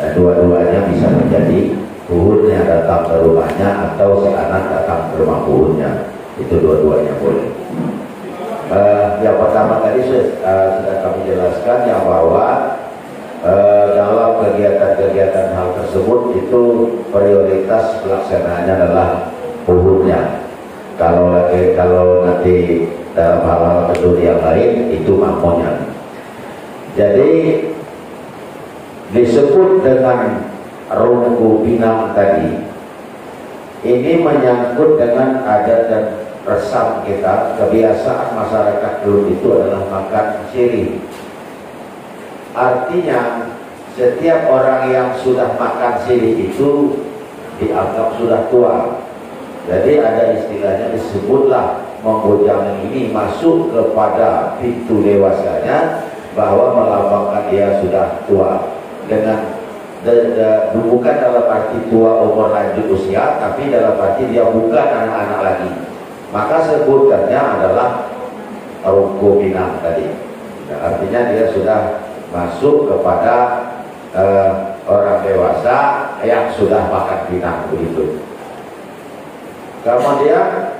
Dan dua-duanya bisa menjadi buhurnya datang ke rumahnya atau si anak datang ke rumah buhurnya. Itu dua-duanya boleh. Yang pertama tadi sudah kami jelaskan yang bahwa dalam kegiatan-kegiatan hal tersebut itu prioritas pelaksanaannya adalah buhurnya. Kalau nanti dalam hal-hal kedua yang lain itu makmunya. Jadi disebut dengan rungku pinang tadi, ini menyangkut dengan adat dan resam kita. Kebiasaan masyarakat dulu itu adalah makan sirih. Artinya setiap orang yang sudah makan sirih itu dianggap sudah tua. Jadi ada istilahnya disebutlah membujang ini masuk kepada pintu dewasanya, bahwa melambangkan dia sudah tua. Dengan bukan dalam arti tua umur lanjut usia, tapi dalam arti dia bukan anak-anak lagi. Maka sebutannya adalah rungku pinang tadi. Artinya dia sudah masuk kepada orang dewasa yang sudah makan pinang begitu. Kemudian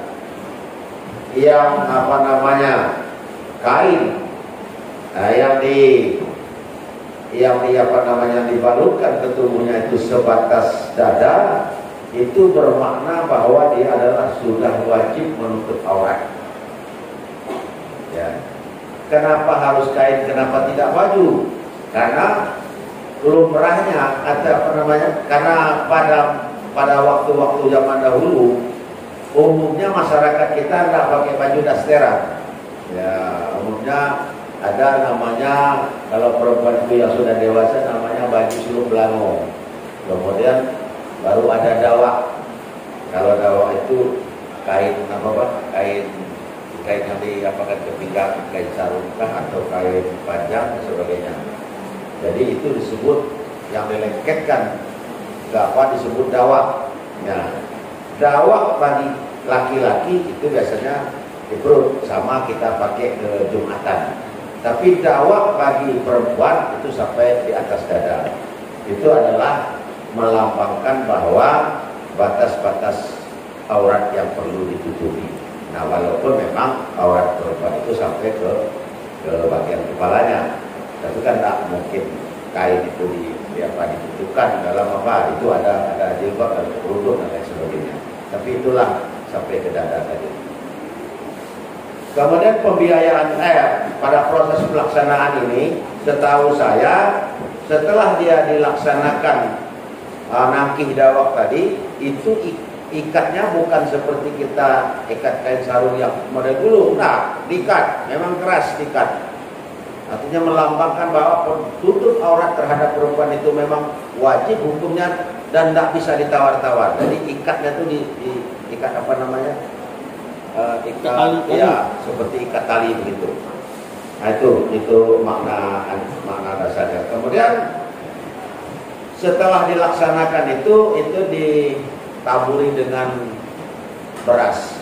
yang kain yang dibalutkan ke tubuhnya itu sebatas dada, itu bermakna bahwa dia adalah sudah wajib menutup aurat. Ya. Kenapa harus kain? Kenapa tidak baju? Karena lumrahnya karena pada waktu-waktu zaman dahulu umumnya masyarakat kita tidak pakai baju dasteran. Ya, umumnya ada namanya, kalau perempuan itu yang sudah dewasa namanya baju sulung belano. Kemudian baru ada dawak. Kalau dawak itu kain kain yang diapakan ke pinggang, kain sarung atau kain panjang dan sebagainya. Jadi itu disebut yang dilengketkan disebut dawak. Nah, dawak bagi laki-laki itu biasanya di perut, sama kita pakai ke Jumatan. Tapi dawak bagi perempuan itu sampai di atas dada. Itu adalah melambangkan bahwa batas-batas aurat yang perlu ditutupi. Nah, walaupun memang aurat perempuan itu sampai ke bagian kepalanya, tapi kan tak mungkin kain itu ditutupkan dalam itu ada jilbab, ada kerudung dan lain sebagainya. Tapi itulah sampai ke dada tadi. Kemudian pembiayaan pada proses pelaksanaan ini, setahu saya setelah dia dilaksanakan nangkih dawak tadi, itu ikatnya bukan seperti kita ikat kain sarung yang model dulu. Nah, diikat, memang keras diikat. Artinya melambangkan bahwa tutup aurat terhadap perempuan itu memang wajib hukumnya dan tidak bisa ditawar-tawar. Jadi ikatnya itu diikat ikat tali, ya, seperti ikat tali begitu. Nah, itu makna dasarnya. Kemudian setelah dilaksanakan itu ditaburi dengan beras.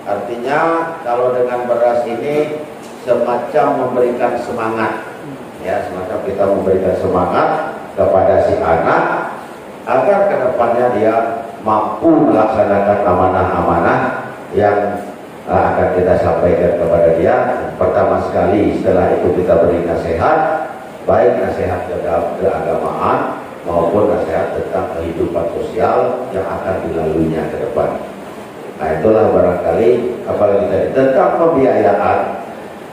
Artinya kalau dengan beras ini semacam memberikan semangat, ya, semacam kita memberikan semangat kepada si anak agar kedepannya dia mampu melaksanakan amanah-amanah yang akan kita sampaikan kepada dia. Pertama sekali setelah itu kita beri nasihat, baik nasihat keagamaan maupun nasihat tentang kehidupan sosial yang akan dilaluinya ke depan. Nah, itulah barangkali apalagi tadi tentang pembiayaan.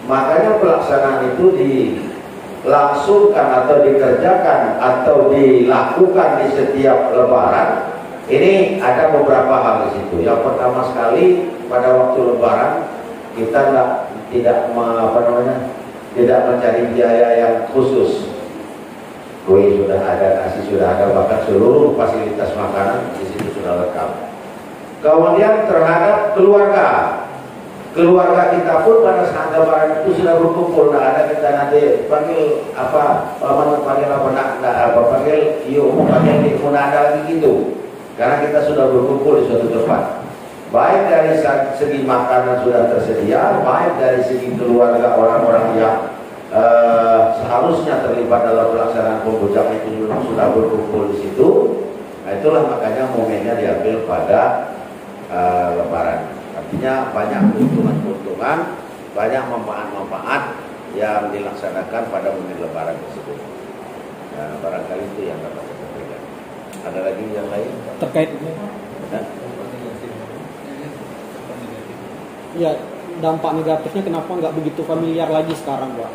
Makanya pelaksanaan itu dilangsungkan atau dikerjakan atau dilakukan di setiap lebaran. Ini ada beberapa hal di situ. Yang pertama sekali, pada waktu lebaran kita tidak mencari biaya yang khusus. Kue sudah ada, nasi sudah ada, bahkan seluruh fasilitas makanan di situ sudah lengkap. Kemudian terhadap keluarga kita pun pada saat lebaran itu sudah berkumpul. Nah, ada kita nanti panggil ada lagi gitu. Karena kita sudah berkumpul di suatu tempat. Baik dari segi makanan sudah tersedia, baik dari segi keluarga orang-orang yang seharusnya terlibat dalam pelaksanaan pembujangan itu sudah berkumpul di situ. Nah, itulah makanya momennya diambil pada Lebaran. Artinya banyak keuntungan-keuntungan, banyak manfaat-manfaat yang dilaksanakan pada momen Lebaran tersebut. Nah, barangkali itu yang dapat saya sampaikan. Ada lagi yang lain terkait ya dampak negatifnya, kenapa nggak begitu familiar lagi sekarang, Pak?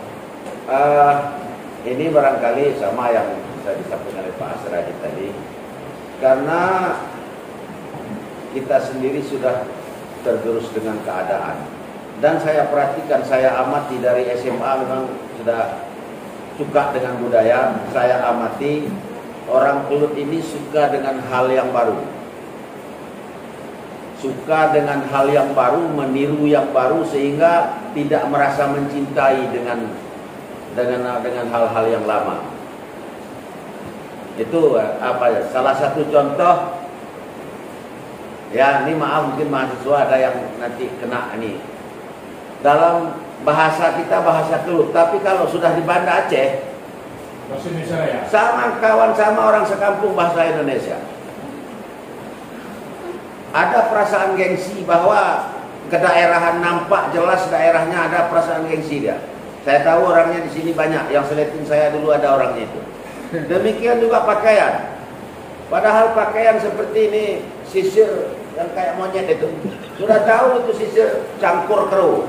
Ini barangkali sama yang bisa disampaikan oleh Pak Asradi tadi, karena kita sendiri sudah tergerus dengan keadaan, dan saya perhatikan, saya amati dari SMA memang sudah suka dengan budaya. Saya amati orang Kelut ini suka dengan hal yang baru, suka dengan hal yang baru, meniru yang baru, sehingga tidak merasa mencintai dengan hal-hal yang lama. Itu apa ya? Salah satu contoh. Ya, ini maaf mungkin mahasiswa ada yang nanti kena ini. Dalam bahasa kita bahasa Kelut, tapi kalau sudah di Banda Aceh, bahasa Indonesia ya. Sama kawan sama orang sekampung bahasa Indonesia. Ada perasaan gengsi bahwa kedaerahan, nampak jelas daerahnya ada perasaan gengsi dia. Saya tahu orangnya di sini banyak, yang seleting saya dulu ada orangnya itu. Demikian juga pakaian. Padahal pakaian seperti ini, sisir yang kayak monyet itu, sudah tahu itu sisir cangkur keruh.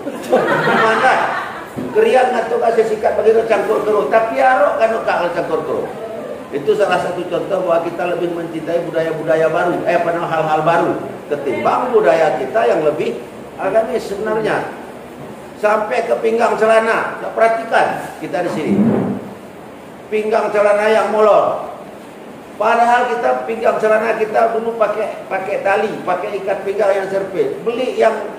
Mana? Keriang atau kasih sikat begitu cangkur keruh, tapi arok kan kalau cangkur keruh. Itu salah satu contoh bahwa kita lebih mencintai budaya-budaya baru, hal-hal baru ketimbang budaya kita yang lebih agamis sebenarnya. Sampai ke pinggang celana, kita perhatikan kita di sini. Pinggang celana yang molor. Padahal kita pinggang celana kita dulu pakai tali, pakai ikat pinggang yang serpit. Beli yang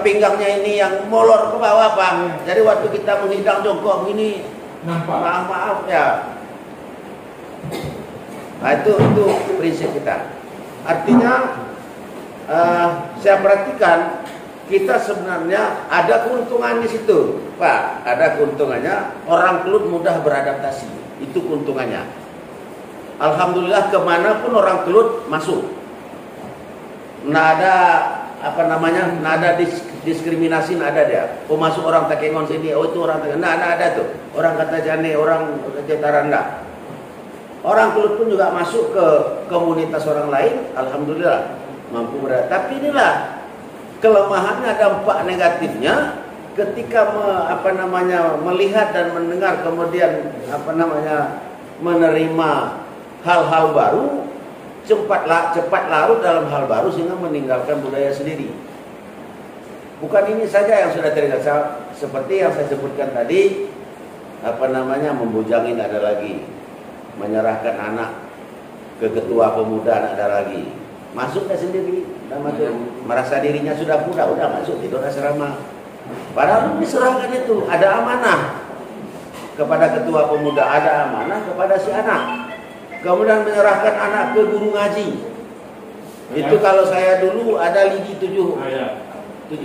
pinggangnya ini yang molor ke bawah, Pak. Jadi waktu kita menghidang jongkok ini, maaf ya. Nah, itu prinsip kita. Artinya saya perhatikan kita sebenarnya ada keuntungan di situ, Pak. Ada keuntungannya, orang Kelut mudah beradaptasi. Itu keuntungannya. Alhamdulillah kemanapun orang Kelut masuk. Nggak ada nggak ada diskriminasi, nggak ada dia. Oh, masuk orang Takengon sini, oh itu orang Takengon. Nggak ada tuh. Orang kata Jane, orang Cetaran, nggak. Orang Kelut pun juga masuk ke komunitas orang lain, alhamdulillah mampu beradaptasi. Tapi inilah kelemahannya, dampak negatifnya ketika melihat dan mendengar, kemudian menerima hal-hal baru, cepat larut dalam hal baru sehingga meninggalkan budaya sendiri. Bukan ini saja yang sudah terlihat, seperti yang saya sebutkan tadi, membujangin ada lagi, menyerahkan anak ke ketua pemuda ada lagi. Masuknya sendiri, merasa dirinya sudah muda, udah masuk tidur asrama. Padahal diserahkan itu, ada amanah kepada ketua pemuda, ada amanah kepada si anak. Kemudian menyerahkan anak ke guru ngaji. Itu kalau saya dulu ada lidi 7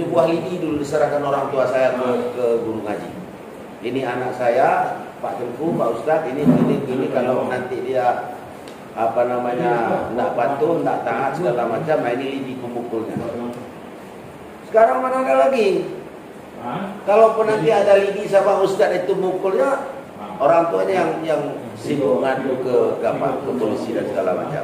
buah lidi dulu diserahkan orang tua saya ke guru ngaji. Ini anak saya, Pak Tengku, Pak Ustadz, ini kalau nanti dia tidak patuh, tidak taat segala macam, nah ini lidi pemukulnya. Sekarang mana ada lagi? Kalaupun nanti ada lidi sama Ustadz itu mukulnya, orang tuanya yang sibuk ngadu ke polisi dan segala macam.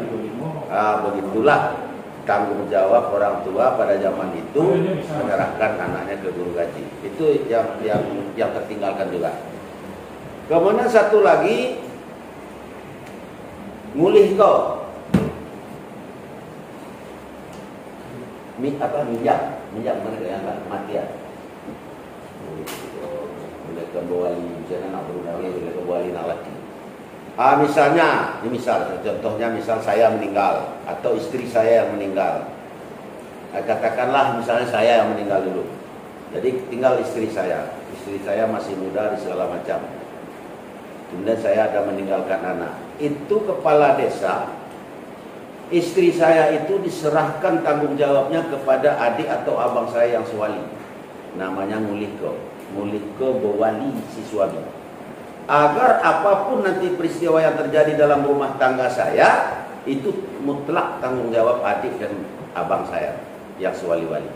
Begitulah tanggung jawab orang tua pada zaman itu menyerahkan anaknya ke guru ngaji. Itu yang tertinggalkan juga. Kemudian satu lagi, ngulih kau. Minyak mana yang mati ya? Boleh kembali, misalnya nak berundangnya, boleh kembali nak lagi. Contohnya misal saya meninggal atau istri saya yang meninggal. Katakanlah misalnya saya yang meninggal dulu. Jadi tinggal istri saya masih muda di segala macam. Kemudian saya ada meninggalkan anak. Itu kepala desa, istri saya itu diserahkan tanggung jawabnya kepada adik atau abang saya yang sewali. Namanya Nguliko Bowali si suami. agar apapun nanti peristiwa yang terjadi dalam rumah tangga saya itu mutlak tanggung jawab adik dan abang saya yang sewali-wali.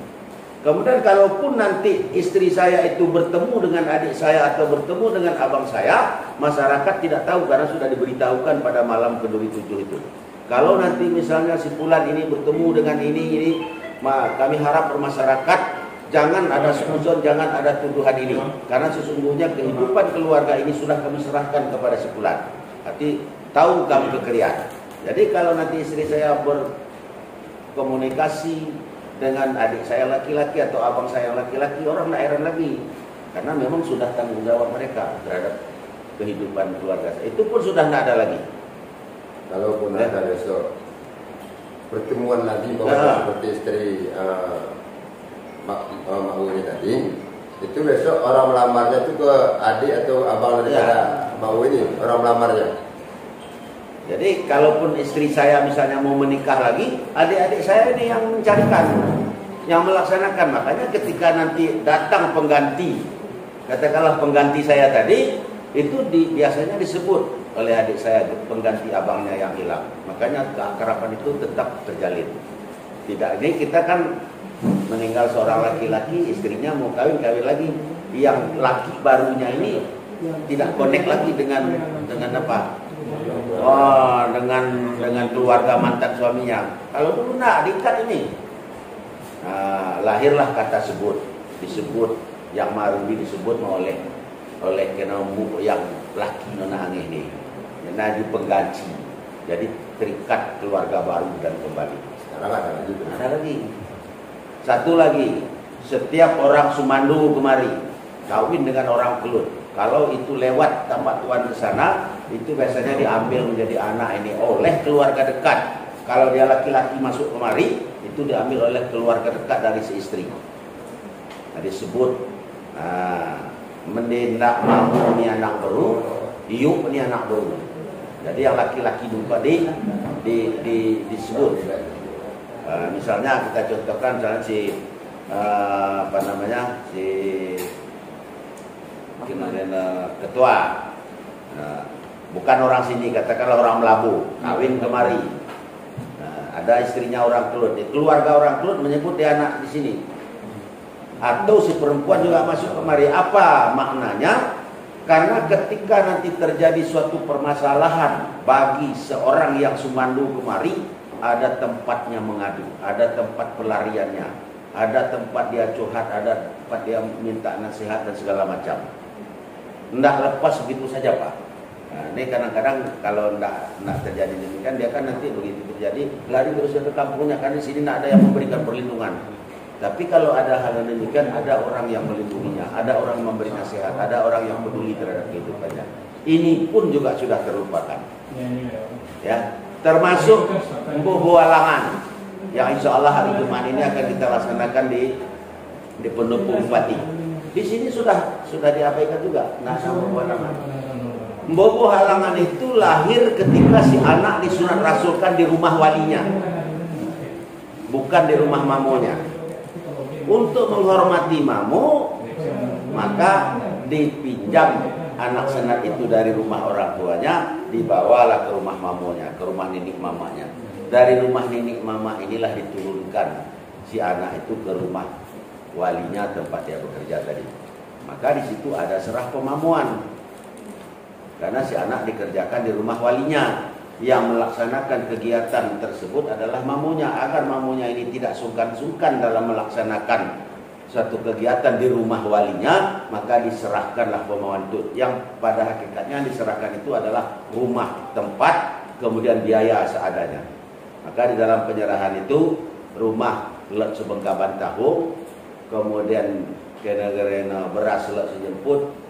Kemudian kalaupun nanti istri saya itu bertemu dengan adik saya atau bertemu dengan abang saya, masyarakat tidak tahu karena sudah diberitahukan pada malam ke-27 itu. Kalau nanti misalnya si Fulan ini bertemu dengan ini, kami harap masyarakat jangan ada suzon, jangan ada tuduhan ini. Karena sesungguhnya kehidupan keluarga ini sudah kami serahkan kepada si Fulan. Arti tahu kami kekelian. Jadi kalau nanti istri saya berkomunikasi dengan adik saya laki-laki atau abang saya laki-laki, orang tidak heran lagi. Karena memang sudah tanggung jawab mereka terhadap kehidupan keluarga. Itu pun sudah tidak ada lagi. Kalaupun ada besok pertemuan lagi bahwa seperti istri Mak Uni tadi, itu besok orang melamarnya itu ke adik atau abang daripada Mak Uni, orang melamarnya. Jadi kalaupun istri saya misalnya mau menikah lagi, adik-adik saya ini yang mencarikan, yang melaksanakan. Makanya ketika nanti datang pengganti, katakanlah pengganti saya tadi, itu biasanya disebut oleh adik saya pengganti abangnya yang hilang. Makanya keakraban itu tetap terjalin. Tidak, ini kita kan meninggal seorang laki-laki, istrinya mau kawin lagi, yang laki barunya ini tidak connect lagi dengan apa? Oh, dengan keluarga mantan suaminya. Kalau dulu enggak diikat ini. Nah, lahirlah kata disebut yang Marubi disebut oleh kenombu yang laki nona angin ini. Jadi pengganti. Jadi terikat keluarga baru dan kembali. Sekarang ada lagi. Satu lagi, setiap orang Sumandu kemari kawin dengan orang Kelut. Kalau itu lewat tempat tuan ke sana, itu biasanya diambil menjadi anak ini oleh keluarga dekat. Kalau dia laki-laki masuk kemari, itu diambil oleh keluarga dekat dari si istri. Nah, disebut mendendak mamu ni anak baru, iuk ni anak baru. Jadi yang laki-laki juga disebut. Misalnya kita contohkan misalnya si ketua, bukan orang sini, katakanlah orang Melabu, kawin kemari, ada istrinya orang Kelut, keluarga orang Kelut menyebut dia anak di sini, atau si perempuan juga masuk kemari. Apa maknanya? Karena ketika nanti terjadi suatu permasalahan bagi seorang yang Sumandu kemari, ada tempatnya mengadu, ada tempat pelariannya, ada tempat dia curhat, ada tempat dia minta nasihat dan segala macam. Nggak lepas begitu saja, Pak. Nah, ini kadang-kadang kalau nggak terjadi demikian, dia kan nanti begitu terjadi lari terus ke kampungnya, karena di sini nggak ada yang memberikan perlindungan. Tapi kalau ada hal yang demikian, ada orang yang melindunginya, ada orang yang memberi nasihat, ada orang yang peduli terhadap kehidupannya. Ini pun juga sudah terlupakan. Ya, termasuk bualangan yang insya Allah hari Jumat ini akan kita laksanakan di Pendopo Bupati. Di sini sudah diabaikan juga. Nah, sama bualangan. Mbobo halangan itu lahir ketika si anak disunat rasulkan di rumah walinya, bukan di rumah mamonya. Untuk menghormati mamo, maka dipinjam anak senat itu dari rumah orang tuanya, dibawalah ke rumah mamonya, ke rumah nenek mamanya. Dari rumah nenek mama inilah diturunkan si anak itu ke rumah walinya tempat dia bekerja tadi. Maka di situ ada serah pemamuan. Karena si anak dikerjakan di rumah walinya, yang melaksanakan kegiatan tersebut adalah mamunya. Agar mamunya ini tidak sungkan-sungkan dalam melaksanakan suatu kegiatan di rumah walinya, maka diserahkanlah pemamuan itu. Yang pada hakikatnya diserahkan itu adalah rumah, tempat, kemudian biaya seadanya. Maka di dalam penyerahan itu rumah let sebengkaban tahu, kemudian kena beras let sejemput,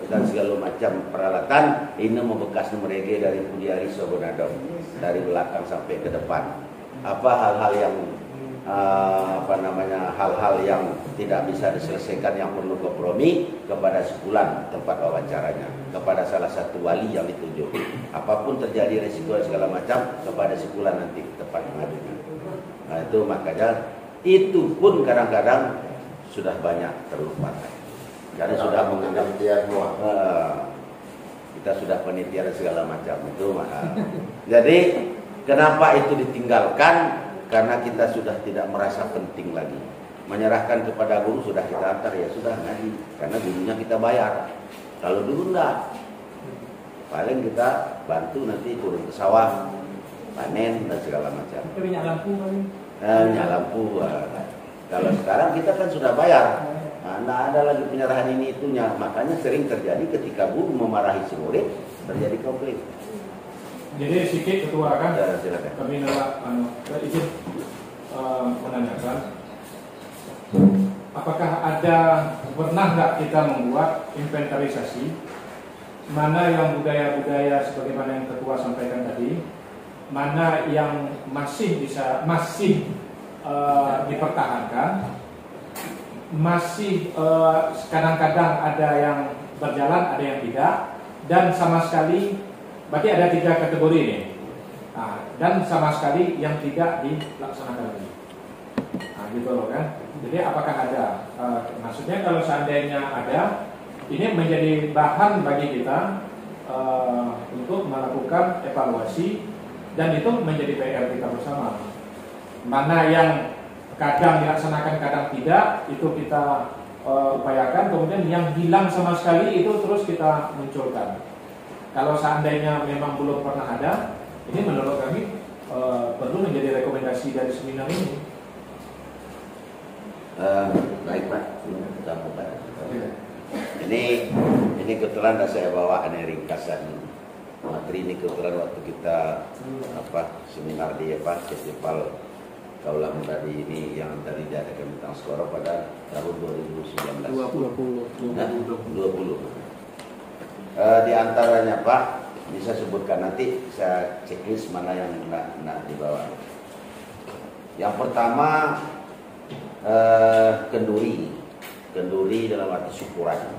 dan segala macam peralatan. Ini membekas mereka dari Pudiari Sobonadom, dari belakang sampai ke depan. Apa hal-hal yang hal-hal yang tidak bisa diselesaikan, yang perlu kompromi, kepada sebulan tempat wawancaranya, kepada salah satu wali yang ditunjuk. Apapun terjadi risiko segala macam, kepada sebulan nanti tempat mengadunya. Nah, itu makanya itu pun kadang-kadang sudah banyak terlupakan. Karena sudah menganggap dia semua. kita sudah panitia dan segala macam itu mahal. Jadi kenapa itu ditinggalkan? Karena kita sudah tidak merasa penting lagi. Menyerahkan kepada guru sudah kita antar, ya sudah ngaji, karena gurunya kita bayar. Kalau dulu enggak, paling kita bantu nanti turun ke sawah, panen dan segala macam. Minyak lampu paling. Minyak lampu. Kalau sekarang kita kan sudah bayar, nggak ada lagi penyerahan ini itunya. Makanya sering terjadi ketika guru memarahi si murid terjadi konflik. Jadi sedikit ketua kan, Ya, silakan. kami izin menanyakan, apakah pernah nggak kita membuat inventarisasi mana yang budaya-budaya sebagaimana yang ketua sampaikan tadi, mana yang masih dipertahankan, masih kadang-kadang ada yang berjalan, ada yang tidak, dan sama sekali berarti ada 3 kategori ini. Dan sama sekali yang tidak dilaksanakan lagi. Gitu loh kan. Jadi apakah ada? Maksudnya kalau seandainya ada, ini menjadi bahan bagi kita untuk melakukan evaluasi, dan itu menjadi PR kita bersama. Mana yang kadang dilaksanakan, kadang tidak, itu kita upayakan. Kemudian yang hilang sama sekali itu terus kita munculkan. Kalau seandainya memang belum pernah ada, ini menurut kami perlu menjadi rekomendasi dari seminar ini. Baik Pak, ini kebetulan saya bawa ringkasan materi ini. Kebetulan waktu kita seminar di festival Kaulah Muda ini yang tadi diadakan tentang Skoro pada tahun 2019. 20. Di antaranya Pak, bisa sebutkan nanti saya checklist mana yang nak dibawa. Yang pertama kenduri dalam arti syukuran.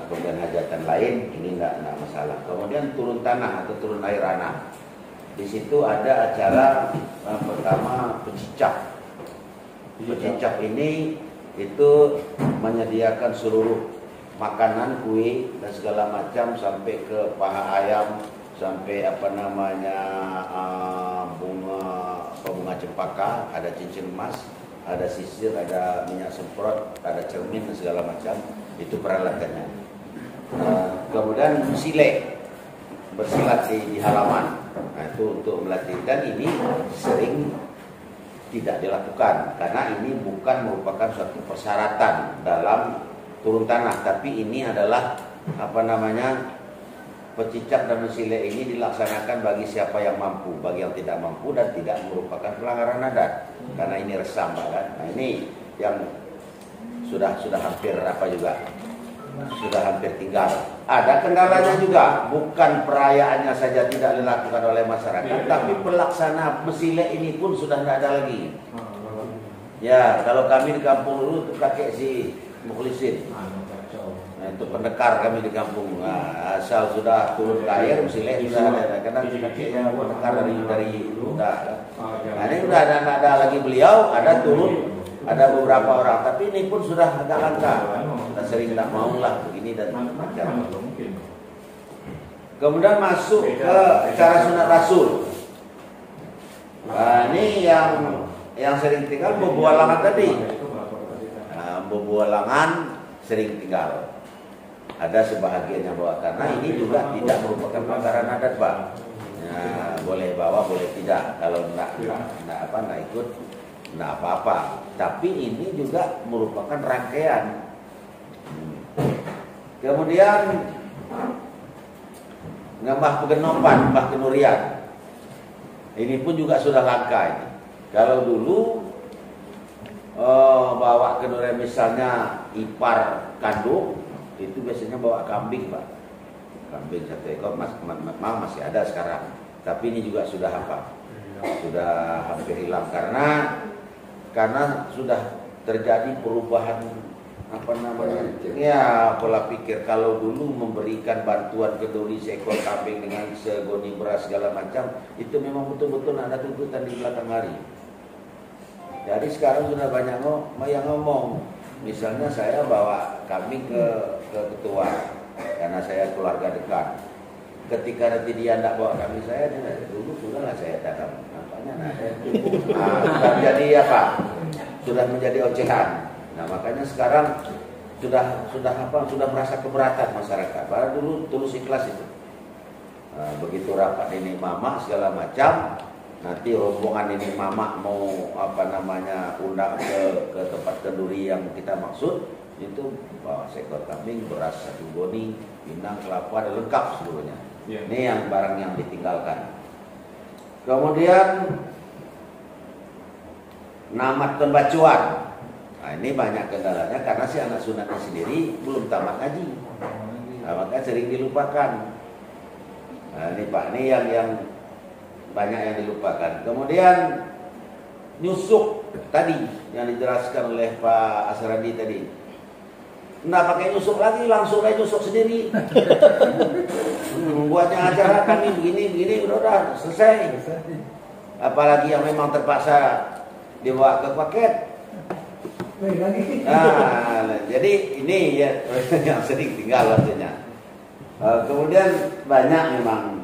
Kemudian hajatan lain ini enggak masalah. Kemudian turun tanah atau turun air anak. Di situ ada acara pertama pecicap. Pecicap ini itu menyediakan seluruh makanan, kue dan segala macam, sampai ke paha ayam, sampai bunga cempaka, ada cincin emas, ada sisir, ada minyak semprot, ada cermin dan segala macam. Itu peralatannya. Kemudian bersilat di halaman. Nah, itu untuk melatih, dan ini sering tidak dilakukan karena ini bukan merupakan suatu persyaratan dalam turun tanah, tapi ini adalah pecicap dan mensilek ini dilaksanakan bagi siapa yang mampu, bagi yang tidak mampu dan tidak merupakan pelanggaran adat karena ini resam kan. Nah, ini yang sudah hampir sudah hampir tinggal. Ada kendalanya juga, bukan perayaannya saja tidak dilakukan oleh masyarakat, tapi pelaksana mensilek ini pun sudah tidak ada lagi. Ya, kalau kami di kampung dulu itu pakai si Mukhlisin. Nah, itu pendekar kami di kampung. Nah, asal sudah turun ke air, mensilek sudah ada. Karena kakeknya pendekar dari muda. Nah, ini sudah ada lagi beliau, ada turun. Ada beberapa orang, tapi ini pun sudah agak langka. Kita sering tak mau lah begini dan macam. Kemudian masuk ke cara sunat Rasul. Nah, ini yang sering tinggal bebualangan tadi. Nah, bebualangan sering tinggal. Ada sebahagian yang bawa, karena ini juga tidak merupakan pelanggaran adat, Pak. Ya, boleh bawa, boleh tidak. Kalau enggak ikut, enggak apa-apa. Tapi ini juga merupakan rangkaian. Kemudian ngambah pegenopan, mbah kenurian. Ini pun juga sudah langka ini. Kalau dulu bawa kenurian misalnya ipar kandung, itu biasanya bawa kambing, Pak. Kambing 1 ekor masih ada sekarang. Tapi ini juga sudah sudah hampir hilang karena sudah terjadi perubahan pola pikir. Kalau dulu memberikan bantuan kenduri seekor kambing dengan segoni beras segala macam, itu memang betul-betul ada tuntutan di belakang hari. Jadi sekarang sudah banyak yang ngomong. Misalnya saya bawa kambing ke ketua, karena saya keluarga dekat. Ketika nanti dia tidak bawa kami, saya dulu sudahlah saya tanam. Nampaknya ada yang sudah menjadi apa? Sudah menjadi ocehan. Nah makanya sekarang sudah merasa keberatan masyarakat. Padahal dulu tulus ikhlas itu. Nah, begitu rapat ini mama segala macam, nanti rombongan ini mama mau undang ke tempat kenduri yang kita maksud, itu bawa seekor kambing, beras 1 goni, pinang, kelapa, ada lengkap seluruhnya. Ya. Ini yang barang yang ditinggalkan. Kemudian namat pembacuan. Nah, ini banyak kendalanya karena si anak sunatnya sendiri belum tamat ngaji. Nah, makanya sering dilupakan. Nah, ini Pak, ini yang banyak yang dilupakan. Kemudian nyusuk tadi yang dijelaskan oleh Pak Asradi tadi. Nggak pakai nyusuk lagi, langsung aja nyusuk sendiri. Buatnya acara kami begini, udah selesai. Apalagi yang memang terpaksa dibawa ke paket. Nah, jadi ini ya yang sering tinggal artinya. Kemudian banyak memang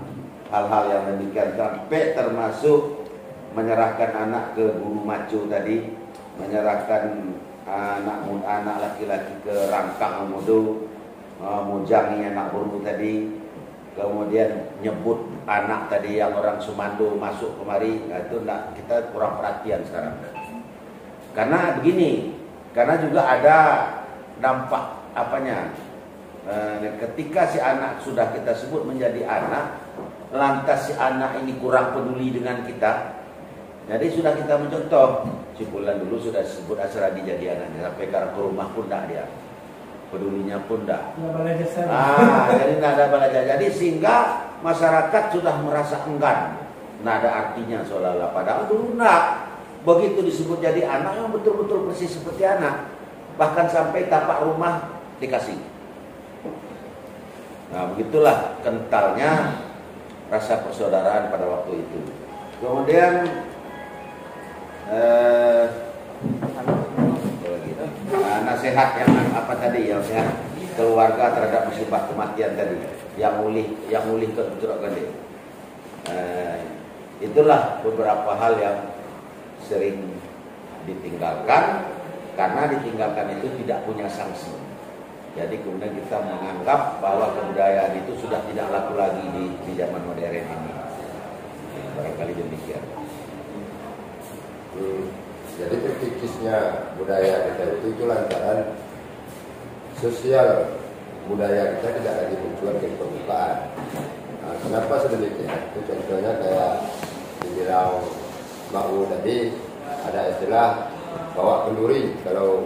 hal-hal yang demikian, sampai termasuk menyerahkan anak ke guru macu tadi, menyerahkan anak laki-laki ke rangkang mudu, mujangi anak burung tadi, kemudian nyebut anak tadi yang orang Sumando masuk kemari. Nah, itu kita kurang perhatian sekarang. Karena begini, karena juga ada dampak apanya. Ketika si anak sudah kita sebut menjadi anak, lantas si anak ini kurang peduli dengan kita. Jadi sudah kita mencontoh, si Bulan dulu sudah disebut Asradi jadi anaknya, sampai ke rumah pun tidak dia, pedulinya pun tidak. Jadi tidak ada balaja. Jadi sehingga masyarakat sudah merasa enggan, tidak ada artinya seolah-olah. Padahal dulu tidak. Begitu disebut jadi anak, yang betul-betul persis seperti anak. Bahkan sampai tapak rumah dikasih. Nah begitulah kentalnya rasa persaudaraan pada waktu itu. Kemudian nasihat yang apa tadi, yang sehat keluarga terhadap musibah kematian tadi, yang ulih ke Curug Gede. Itulah beberapa hal yang sering ditinggalkan, karena ditinggalkan itu tidak punya sanksi. Jadi kemudian kita menganggap bahwa kebudayaan itu sudah tidak laku lagi di zaman modern ini. Barangkali demikian. Jadi terkikisnya budaya kita itu lantaran sosial budaya kita tidak lagi muncul ke permukaan. Nah, kenapa sedemikian? Itu contohnya kayak dibilang Mbak tadi, ada istilah bawa kenduri. Kalau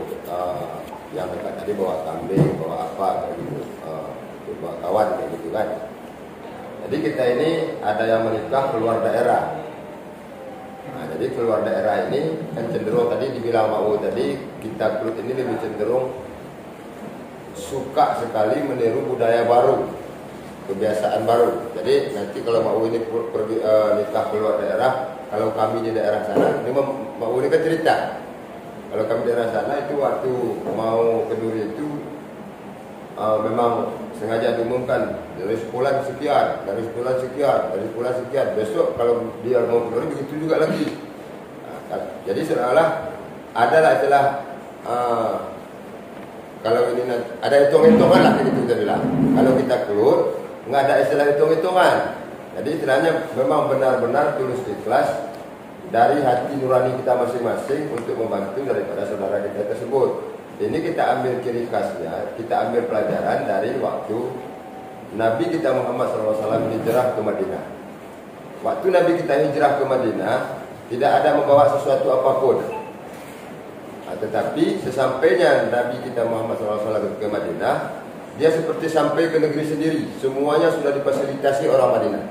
yang dekat tadi bawa kambing, bawa apa kayak gitu, bawa kawan kayak gitu kan. Jadi kita ini ada yang menikah keluar daerah. Nah, jadi keluar daerah ini kan cenderung tadi dibilang Mau tadi, kita Klut ini lebih cenderung suka sekali meniru budaya baru, kebiasaan baru. Jadi nanti kalau Mau ini pergi nikah keluar daerah, kalau kami di daerah sana, ini Mau ini kan cerita. Kalau kami di daerah sana itu waktu mau kenduri itu memang sengaja diumumkan dari sebulan sekian, dari sebulan sekian, dari sebulan sekian. Besok kalau dia mau kenduri begitu juga lagi. Nah, jadi seolah-olah ada lah istilah kalau ini ada hitung-hitungan lah gitu kita bilang. Kalau kita keluar nggak ada istilah hitung-hitungan. Jadi istilahnya memang benar-benar tulus ikhlas dari hati nurani kita masing-masing untuk membantu daripada saudara kita tersebut. Ini kita ambil ciri khasnya, kita ambil pelajaran dari waktu Nabi kita Muhammad SAW hijrah ke Madinah. Waktu Nabi kita hijrah ke Madinah, tidak ada membawa sesuatu apapun. Tetapi sesampainya Nabi kita Muhammad SAW ke Madinah, dia seperti sampai ke negeri sendiri. Semuanya sudah difasilitasi orang Madinah.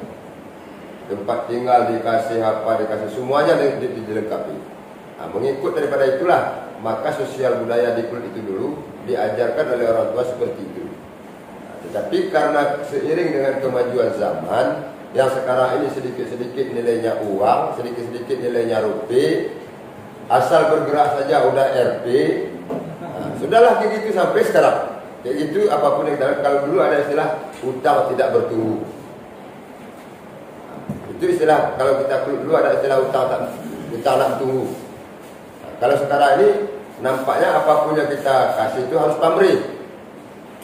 Tempat tinggal dikasih, apa dikasih, semuanya dilengkapi. Nah, mengikut daripada itulah, maka sosial budaya di Klut itu dulu diajarkan oleh orang tua seperti itu. Nah, tetapi karena seiring dengan kemajuan zaman, yang sekarang ini sedikit-sedikit nilainya uang, sedikit-sedikit nilainya rupiah, asal bergerak saja udah RP. Nah, sudahlah begitu sampai sekarang. Kayak gitu apapun yang kita, kalau dulu ada istilah utang tidak bertumbuh. Itu istilah, kalau kita dulu ada istilah utang tak tunggu. Nah, kalau sekarang ini nampaknya apapun yang kita kasih itu harus pamrih.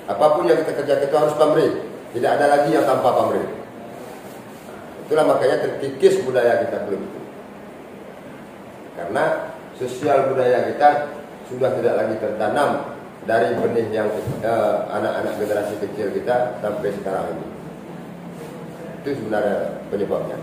Apapun yang kita kerjakan itu harus pamrih. Tidak ada lagi yang tanpa pamrih. Nah, itulah makanya terkikis budaya kita belum itu. Karena sosial budaya kita sudah tidak lagi tertanam dari benih yang anak-anak generasi kecil kita sampai sekarang ini. Itu sebenarnya penyebabnya.